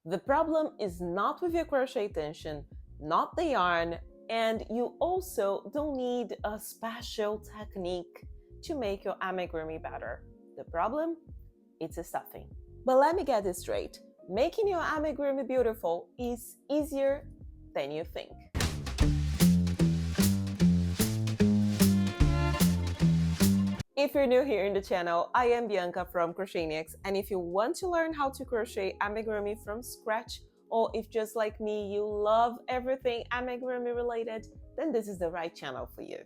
The problem is not with your crochet tension, not the yarn, and you also don't need a special technique to make your amigurumi better. The problem? It's a stuffing. But let me get this straight. Making your amigurumi beautiful is easier than you think. If you're new here in the channel, I am Bianca from Crocheniacs, and if you want to learn how to crochet amigurumi from scratch, or if just like me you love everything amigurumi related, then this is the right channel for you.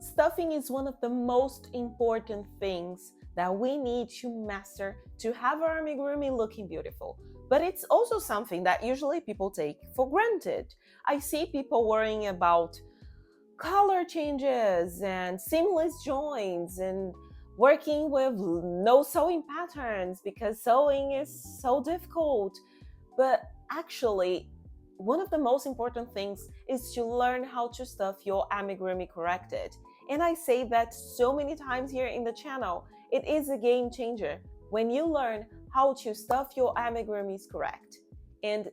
Stuffing is one of the most important things that we need to master to have our amigurumi looking beautiful. But it's also something that usually people take for granted. I see people worrying about color changes and seamless joints and working with no sewing patterns because sewing is so difficult. But actually, one of the most important things is to learn how to stuff your amigurumi corrected. And I say that so many times here in the channel. It is a game changer when you learn how to stuff your amigurumis correct. And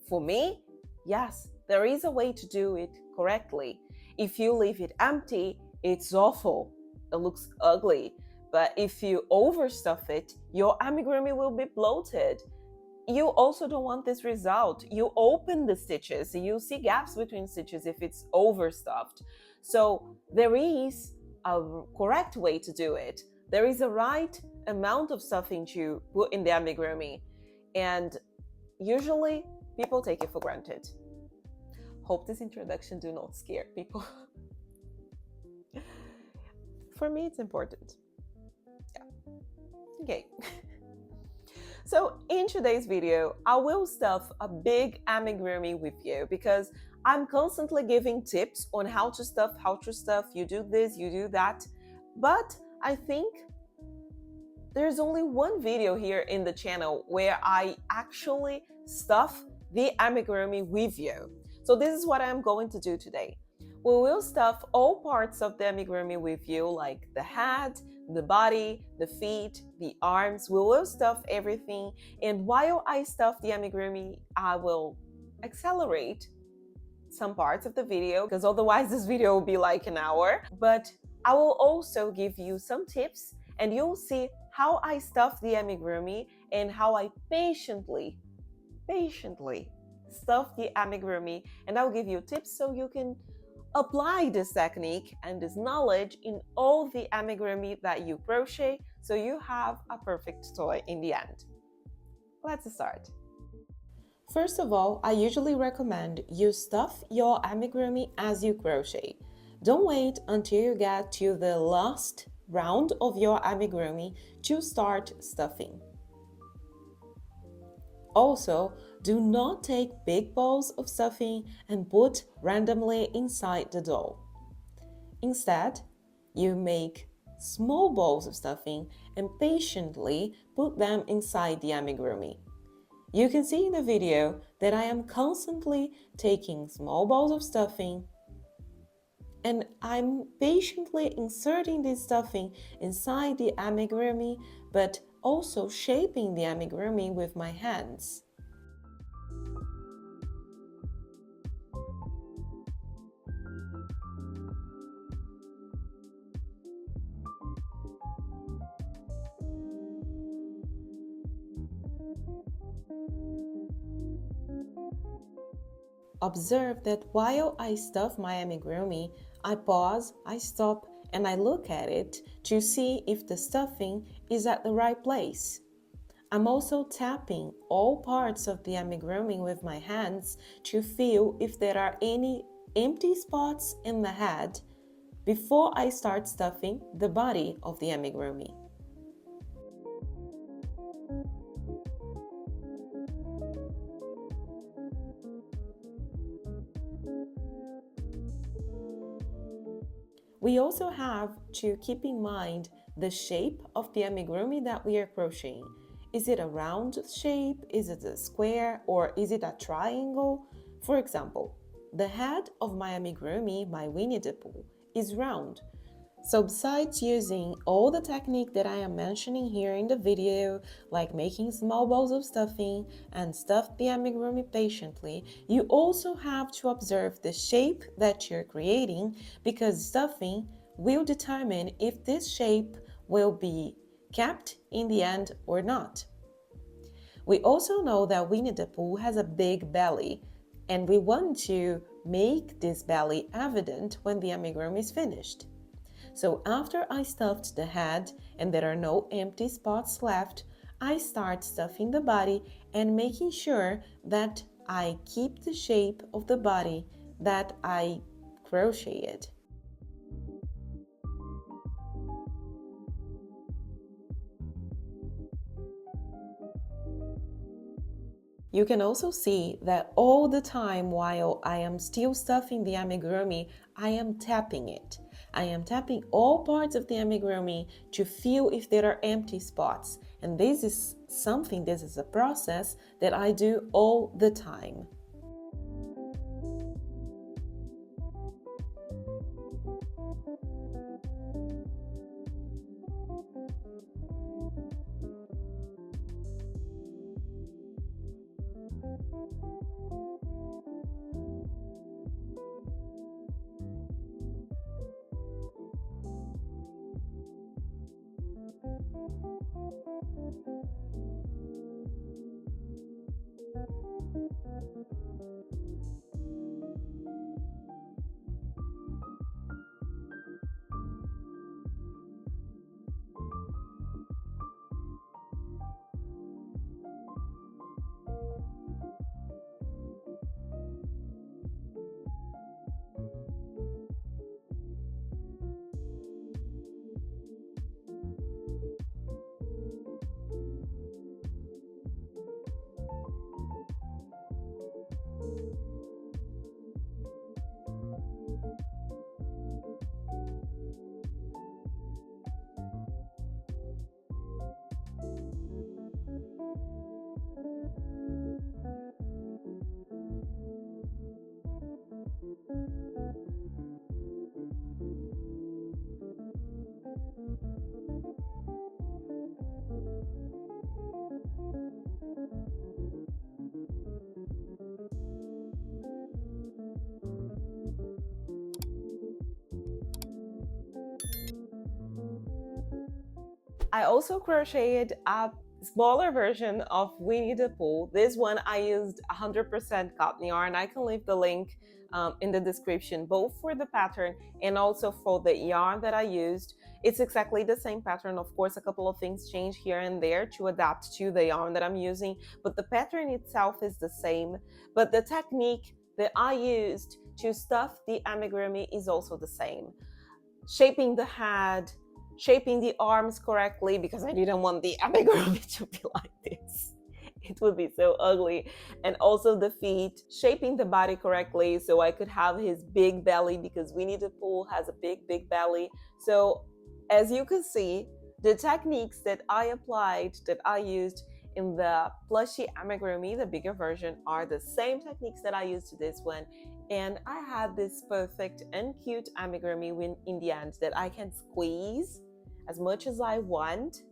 for me, yes, there is a way to do it correctly. If you leave it empty, it's awful. It looks ugly. But if you overstuff it, your amigurumi will be bloated. You also don't want this result. You open the stitches, you see gaps between stitches if it's overstuffed. So there is a correct way to do it. There is a right amount of stuffing to put in the amigurumi, and usually people take it for granted. Hope this introduction do not scare people. For me, it's important. Yeah. Okay. So in today's video, I will stuff a big amigurumi with you because I'm constantly giving tips on how to stuff, you do this, you do that. But I think there's only one video here in the channel where I actually stuff the amigurumi with you. So this is what I'm going to do today. We will stuff all parts of the amigurumi with you, like the head, the body, the feet, the arms. We will stuff everything. And while I stuff the amigurumi, I will accelerate some parts of the video because otherwise this video will be like an hour. But I will also give you some tips and you'll see how I stuff the amigurumi and how I patiently stuff the amigurumi, and I'll give you tips so you can apply this technique and this knowledge in all the amigurumi that you crochet so you have a perfect toy in the end. Let's start. First of all, I usually recommend you stuff your amigurumi as you crochet. Don't wait until you get to the last round of your amigurumi to start stuffing. Also, do not take big balls of stuffing and put randomly inside the doll. Instead, you make small balls of stuffing and patiently put them inside the amigurumi. You can see in the video that I am constantly taking small balls of stuffing and I'm patiently inserting this stuffing inside the amigurumi, but also shaping the amigurumi with my hands. Observe that while I stuff my amigurumi, I pause, I stop, and I look at it to see if the stuffing is at the right place. I'm also tapping all parts of the amigurumi with my hands to feel if there are any empty spots in the head before I start stuffing the body of the amigurumi. We also have to keep in mind the shape of the amigurumi that we are crocheting. Is it a round shape? Is it a square? Or is it a triangle? For example, the head of my amigurumi, my Winnie the Pooh, is round. So besides using all the technique that I am mentioning here in the video, like making small balls of stuffing and stuff the amigurumi patiently, you also have to observe the shape that you're creating, because stuffing will determine if this shape will be kept in the end or not. We also know that Winnie the Pooh has a big belly, and we want to make this belly evident when the amigurumi is finished. So after I stuffed the head and there are no empty spots left, I start stuffing the body and making sure that I keep the shape of the body that I crocheted. You can also see that all the time while I am still stuffing the amigurumi, I am tapping it. I am tapping all parts of the amigurumi to feel if there are empty spots. And this is a process that I do all the time. I also crocheted a smaller version of Winnie the Pooh. This one I used 100% cotton yarn. I can leave the link in the description, both for the pattern and also for the yarn that I used. It's exactly the same pattern. Of course, a couple of things change here and there to adapt to the yarn that I'm using, but the pattern itself is the same. But the technique that I used to stuff the amigurumi is also the same. Shaping the head, shaping the arms correctly, because I didn't want the amigurumi to be like this. It would be so ugly. And also the feet, shaping the body correctly so I could have his big belly, because Winnie the Pooh has a big belly. So as you can see, the techniques that I applied, that I used in the plushie amigurumi, the bigger version, are the same techniques that I used to this one. And I had this perfect and cute amigurumi in the end that I can squeeze as much as I want.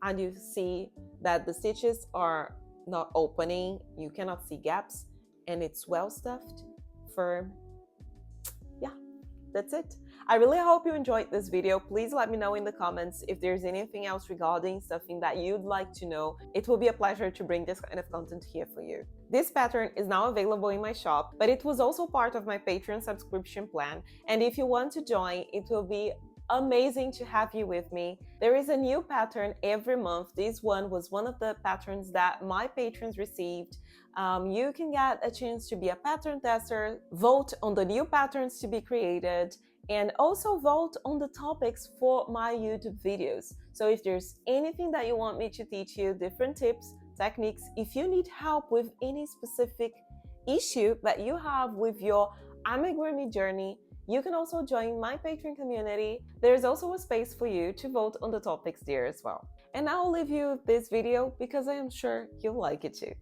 And you see that the stitches are not opening, you cannot see gaps, and it's well stuffed, firm. Yeah, that's it. I really hope you enjoyed this video. Please let me know in the comments if there's anything else regarding stuffing that you'd like to know. It will be a pleasure to bring this kind of content here for you. This pattern is now available in my shop, but it was also part of my Patreon subscription plan. And if you want to join, it will be amazing to have you with me. There is a new pattern every month. This one was one of the patterns that my patrons received. You can get a chance to be a pattern tester, vote on the new patterns to be created, and also vote on the topics for my YouTube videos. So if there's anything that you want me to teach you, different tips, techniques, if you need help with any specific issue that you have with your amigurumi journey, you can also join my Patreon community. There's also a space for you to vote on the topics there as well. And I'll leave you with this video because I am sure you'll like it too.